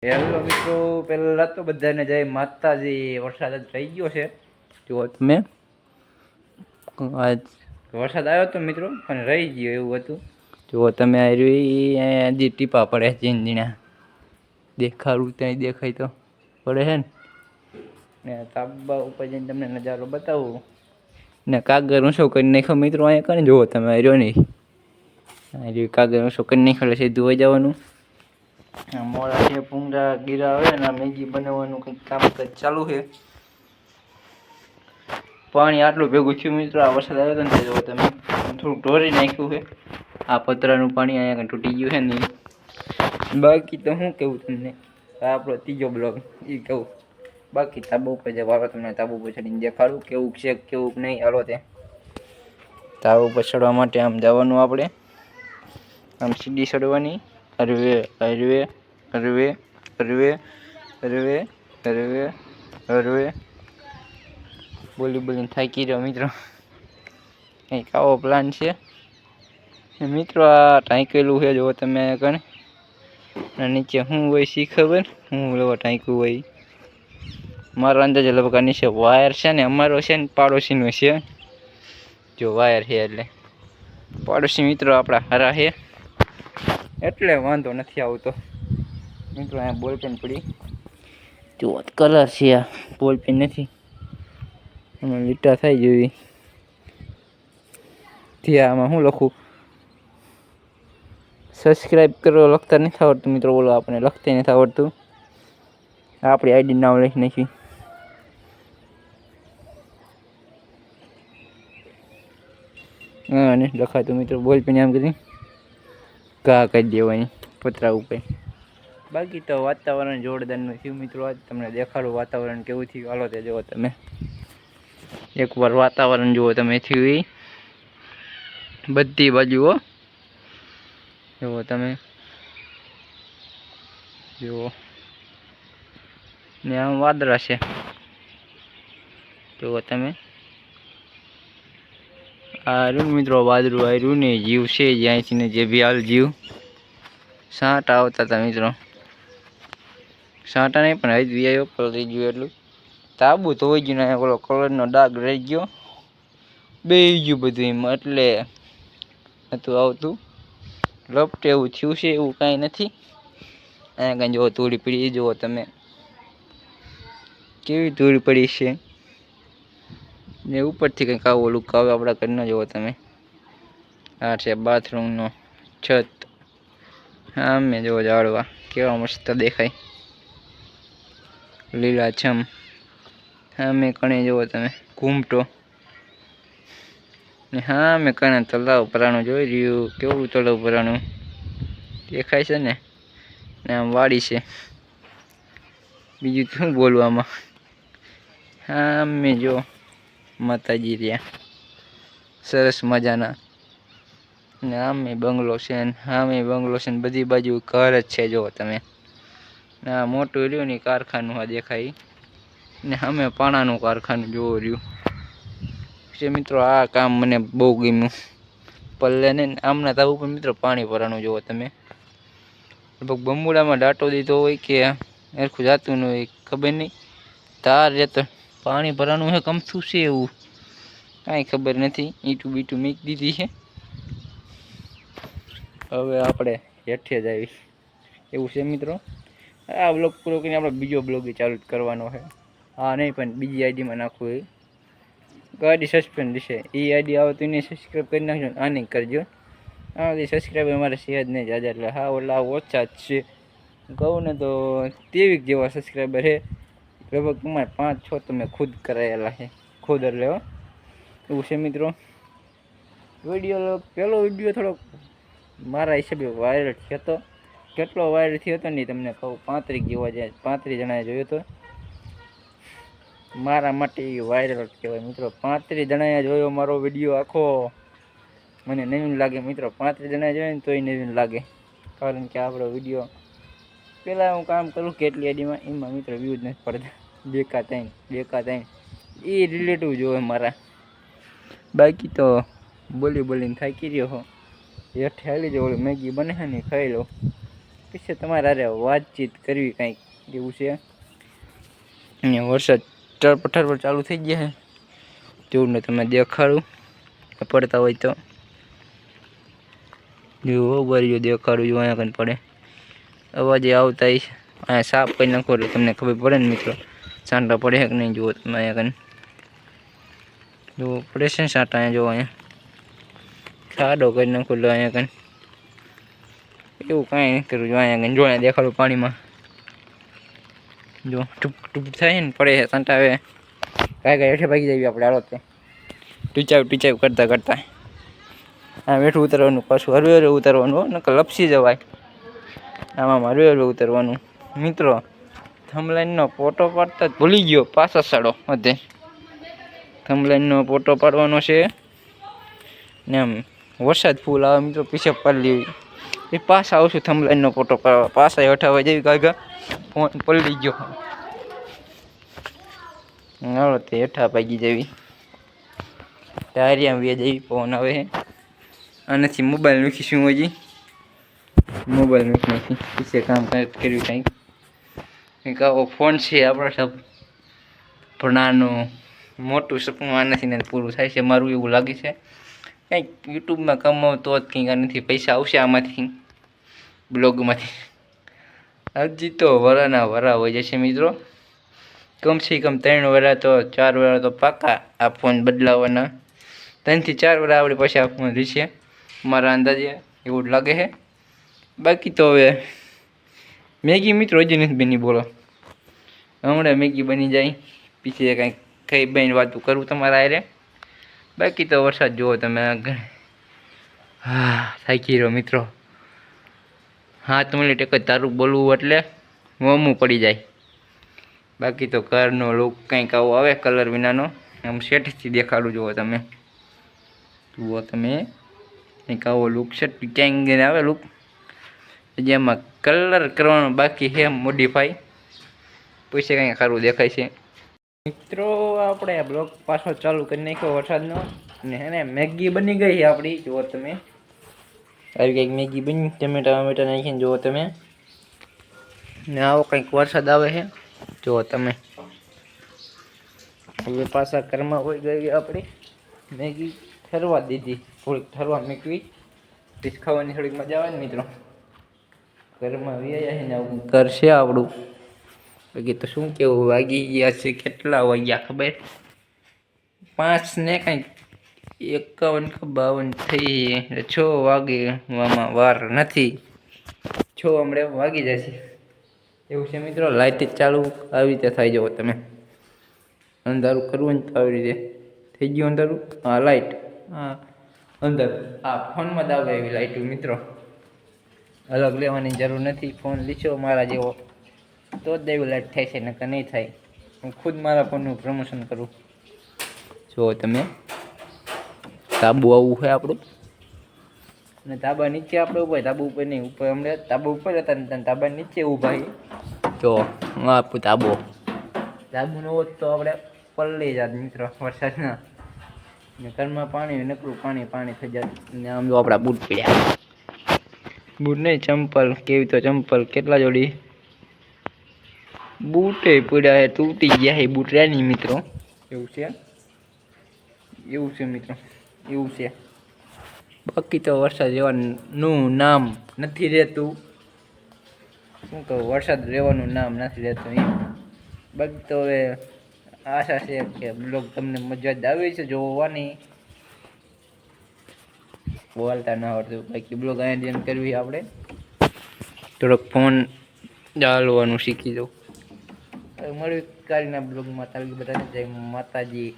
Hello મિત્રો, પહેલાં તો બધાને જય માતાજી. વરસાદ જ થઈ ગયો છે. જો તમે આજ વરસાદ આવ્યો હતો મિત્રો, પણ રહી ગયો એવું હતું. જો તમે હજી ટીપા પડે ઝીણા દેખાડું ત્યાં દેખાય તો પડે છે ને તાબા ઉપર જઈને તમને નજારો બતાવું ને કાગળ ઊંચો કરી નાખ્યો મિત્રો. અહીંયા કરીને જુઓ તમે રહ્યો નહીં કાગળ ઊંચો કરી નાખ્યો સીધું હોઈ જવાનું. મોડા છે ભૂંગળા ગીરા આવે ને મેગી બનાવવાનું કંઈક કામકાજ ચાલુ છે. પાણી આટલું ભેગું થયું મિત્રો, આ વરસાદ આવ્યો હતો ને જો તમે થોડુંક ઢોરી નાખ્યું છે. આ પતરાનું પાણી અહીંયા તૂટી ગયું છે ને. બાકી તો શું કેવું તમને, આપણો ત્રીજો બ્લોગ એ કહું. બાકી તાબુ ઉપર જવા તમને તાબુ ઉપર ચડીને દેખાડું કેવું છે કેવું નહીં. હાલો તે તાબુ ઉપર ચડવા માટે આમ જવાનું આપણે, આમ સીડી ચડવાની. હરવે હરવે હરવે હરવે હરવે હરવે હરવે બોલીને થાકી રહ્યો મિત્રો. કંઈક આવો પ્લાન છે મિત્રો. આ ટાંકેલું છે જો તમે કણ નીચે શું હોય શી ખબર, હું લેવા ટાંક્યું હોય. મારો અંદાજે લગભગ નીચે વાયર છે ને, અમારો છે ને પાડોશીનો છે. જો વાયર છે એટલે પાડોશી મિત્રો આપણા હારા છે એટલે વાંધો નથી આવતો મિત્રો. અહીંયા બોલપેન પડી જો કલર છે, આ બોલપેન નથી આમાં લીટા થઈ જેવી ત્યાં. આમાં શું લખું, સબસ્ક્રાઈબ કરો લખતા નથી આવડતું મિત્રો. બોલો આપણે લખતા નથી આવડતું. આપણી આઈડી નામ લખી નાખી. હા નથી લખાતું મિત્રો. બોલપેન આમ કરી ઘા કરી દેવાની પતરા ઉપર. બાકી તો વાતાવરણ જોરદારનું થયું મિત્રો. આજ તમને દેખાડું વાતાવરણ કેવું થયું. હાલો તે જુઓ તમે એકવાર વાતાવરણ જુઓ તમે થયું બધી બાજુઓ જુઓ તમે. જુઓ ને આમ વાદળા છે જુઓ તમે. આ રૂમ મિત્રો વાદળું આવ્યું ને જીવ છે જ્યાંથી ને જે બી હાલ જીવ સાંટા આવતા હતા મિત્રો. સાંટા નહીં પણ હજી આવ્યો પલરી ગયું એટલું. તાબુ ધોઈ ગયું ને ઓલો કલરનો ડાઘ રહી ગયો, બે ગયું બધું એમાં એટલે હતું આવતું. લપટે એવું થયું છે, એવું કાંઈ નથી. અહીંયા કાંઈ જુઓ ધૂળી પડી જુઓ તમે કેવી ધૂળ પડી છે ને ઉપરથી કંઈક આવો લુક આવે આપણા ઘરનો. જુઓ તમે આ છે બાથરૂમનો છત. હા મેં જુઓ ઝાડવા કેવા મસ્ત દેખાય લીલાછમ. હા મેં કણે જુઓ તમે ઘૂમટો ને. હા મેં કણે તળાવ ભરાણું જોઈ રહ્યું. કેવું તળાવ ભરાણું દેખાય છે ને આમ વાડી છે. બીજું શું બોલવામાં. હા મેં જો માતાજી રહ્યા સરસ મજાના ને. આમે બંગલો છે ને આમે બંગલો છે ને બધી બાજુ ઘર જ છે જુઓ તમે. આ મોટું રહ્યું ને કારખાનું આ દેખાય ને અમે પાણાનું કારખાનું જોવો રહ્યું છે મિત્રો. આ કામ મને બહુ ગમ્યું. પલ્લે ને આમના તાવ ઉપર મિત્રો પાણી ભરાણું જુઓ તમે. લગભગ બંબુડામાં ડાટો દીધો હોય કે સરખું જાતું ન હોય ખબર નહીં. તાર રહેતો પાણી ભરાણું છે કમથું છે એવું કાંઈ ખબર નથી. ઈંટું બીટું મૂકી દીધી છે. હવે આપણે હેઠે જ આવી એવું છે મિત્રો. આ બ્લોગ પૂરો કરીને આપણે બીજો બ્લોગ ચાલુ કરવાનો છે. હા નહીં પણ બીજી આઈડીમાં નાખવું એ ગાડી સસ્પેન્ડ છે. એ આઈડી આવે તો એને સબસ્ક્રાઈબ કરી નાખજો. આની કરજો. આમાંથી સબસ્ક્રાઈબર અમારે છે જ નહીં જાજા એટલે હા ઓલા ઓછા જ છે. કહું ને તો 23 જેવા સબસ્ક્રાઈબર છે. લગભગ તમારે 5-6 તમે ખુદ કરાયેલા છે ખુદ એટલે એવું છે મિત્રો. વિડીયો પહેલો વિડીયો થોડોક મારા હિસાબે વાયરલ થયો હતો. કેટલો વાયરલ થયો હતો નહીં તમને કહું. 35 જેવા જાય 35 જણાએ જોયો હતો. મારા માટે વાયરલ કહેવાય મિત્રો. 35 જણાએ જોયો મારો વિડીયો આખો. મને નવીન લાગે મિત્રો. 35 જણાએ જોયો ને તોય નવીન લાગે. કારણ કે આપણો વિડીયો પહેલાં હું કામ કરું કેટલી આઈડીમાં એમાં મિત્રો વ્યૂ જ નથી પડતા. બેકા ત્રણ એ રિલેટિવ જોવે મારા. બાકી તો બોલીને થાકી રહ્યો હો. હેઠે હાલી જાઓ. મેગી બને છે ને ખાઈ લો. પછી તમારે અરે વાતચીત કરવી કંઈક એવું છે. અહીંયા વરસાદ ઠરપઠર ચાલુ થઈ ગયા છે. તેવું ને તમે દેખાડું પડતા હોય તો જુઓ બરીઓ દેખાડું જો અહીંયા કંઈ પડે અવાજે આવતા અહીંયા સાફ કરી નાખો એટલે તમને ખબર પડે ને મિત્રો સાંટા પડે કે નહીં. જુઓ તમે અહીંયા કંઈ જુઓ પડે છે ને સાંટા અહીંયા જુઓ અહીંયા ખાડો કરી નાખો એટલે અહીંયા કંઈ એવું કાંઈ નહીં કરું. જો અહીંયા કંઈ જો અહીંયા દેખાડું પાણીમાં જો ટૂપ ટૂપ થાય ને પડે છે સાંટા આવે કાંઈ કાંઈ હેઠે ભાગી જઈએ આપણે હાલો તે ટીચાવ કરતાં કરતાં આમ હેઠું ઉતરવાનું પાછું હરવે હરવે ઉતરવાનું નકર લપસી જવાય. આમાં હરવે હરવે ઉતરવાનું. મિત્રો થમલાઈનનો ફોટો પાડતા જ ભૂલી ગયો પાછા સડો બધે થમલાઈનનો ફોટો પાડવાનો છે ને આમ વરસાદ ફૂલ આવે મિત્રો પીછે પાડી લેવી એ પાછા આવશું થમલાઈનનો ફોટો પાડવા પાછા હઠાવા જેવી કાંઈ ફોન પલળી ગયો હાલો તે હેઠા પાગી જેવી ટાયરિયા વે જેવી ફોન આવે આનાથી મોબાઈલ મૂકીશું હજી મોબાઈલ મૂકી નાખી પીછે કામ કંઈક કર્યું કંઈક આવો ફોન છે આપણા સબ ભણાનું મોટું સપનું આનાથી ને પૂરું થાય છે મારું એવું લાગે છે. કંઈક યુટ્યુબમાં કમાવ તો જ કંઈક આનાથી પૈસા આવશે આમાંથી બ્લોગમાંથી. હજી તો વરાના વરા હોય જશે મિત્રો કમસે કમ 3 વરા તો 4 વરા તો પાકા આ ફોન બદલાવાના 3 થી 4 વરા આપણે પછી આ ફોન રહેશે મારા અંદાજે એવું જ લાગે છે. બાકી તો હવે મેગી મિત્રો હજી નથી બની બોલો હમણાં મેગી બની જાય પીછે કાંઈક ખાઈ બની વાતું કરું તમારા આરે. બાકી તો વરસાદ જુઓ તમે હા થાકી રહ્યો મિત્રો 7 મિનિટ એક જ તારું બોલવું એટલે મોમું પડી જાય. બાકી તો ઘરનો લુક કંઈક આવો આવે કલર વિનાનો આમ સેટથી દેખાડું જુઓ તમે કંઈક આવો લુક છે ટીચાંગ આવે લુક જેમાં કલર કરવાનો બાકી છે મોડિફાઈ પછી કંઈક સારું દેખાય છે. મિત્રો આપણે બ્લોગ પાછો ચાલુ કરી નાખ્યો વરસાદનો ને હે ને મેગી બની ગઈ છે આપણી જુઓ તમે આવી કંઈક મેગી બની ટમેટા વમેટા નાખીને જુઓ તમે ને આવો કંઈક વરસાદ આવે છે જુઓ તમે. હવે પાછા ઘરમાં હોય ગઈ આપણી મેગી ઠરવા દીધી થોડીક ઠરવા મૂકવી પછી ખાવાની થોડીક મજા આવે ને મિત્રો ઘરમાં વ્યાયા છે ને આવું ઘર છે આપણું. બાકી તો શું કેવું વાગી ગયા છે કેટલા વાગ્યા ખબર 5 ને કંઈક 51 કે 52 થઈ 6 વાગવામાં વાર નથી 6 હમણાં વાગી જશે એવું છે મિત્રો. લાઇટ જ ચાલુ આવી રીતે થઈ જાવ તમે અંધારું કરવું ને તો આવી રીતે થઈ ગયું અંધારું. હા લાઇટ હા અંદર હા ફોનમાં જ આવે એવી લાઇટ મિત્રો અલગ લેવાની જરૂર નથી. ફોન લીધો મારા જેવો તો જ એવી લાઇટ થાય છે નકર નહીં થાય. હું ખુદ મારા ફોનનું પ્રમોશન કરું. જો તમે તાબુ આવું છે આપણું અને તાબા નીચે આપણે ઊભા તાબુ ઉપર નહીં ઉપર હમણાં તાબા ઉપર હતા ને તાબા નીચે ઊભા જો આપણું તાબુ ન હોત તો આપણે પલળી જાત મિત્રો વરસાદના ને ઘરમાં પાણી નકરું પાણી થઈ જાય ને આમ જો આપણા બૂટ પીડ્યા બૂટ નહીં ચંપલ કેવી તો ચંપલ કેટલા જોડી બૂટે પડ્યા હે તૂટી ગયા હે બૂટ રહ્યા નહીં મિત્રો એવું છે મિત્રો એવું છે. બાકી તો વરસાદ રહેવાનું નામ નથી રહેતું શું કહું વરસાદ રહેવાનું નામ નથી રહેતું એમ. બાકી તો હવે આશા છે કે બ્લોગ તમને મજા જ આવી છે જોવાની બોલતા ના આવડતું બાકી બ્લોગ અહીંયા કરવી આપણે થોડોક ફોન ચાલવાનું શીખી દઉં. હવે મળ્યું કાલના બ્લોગમાં તાલી બધાને જય માતાજી.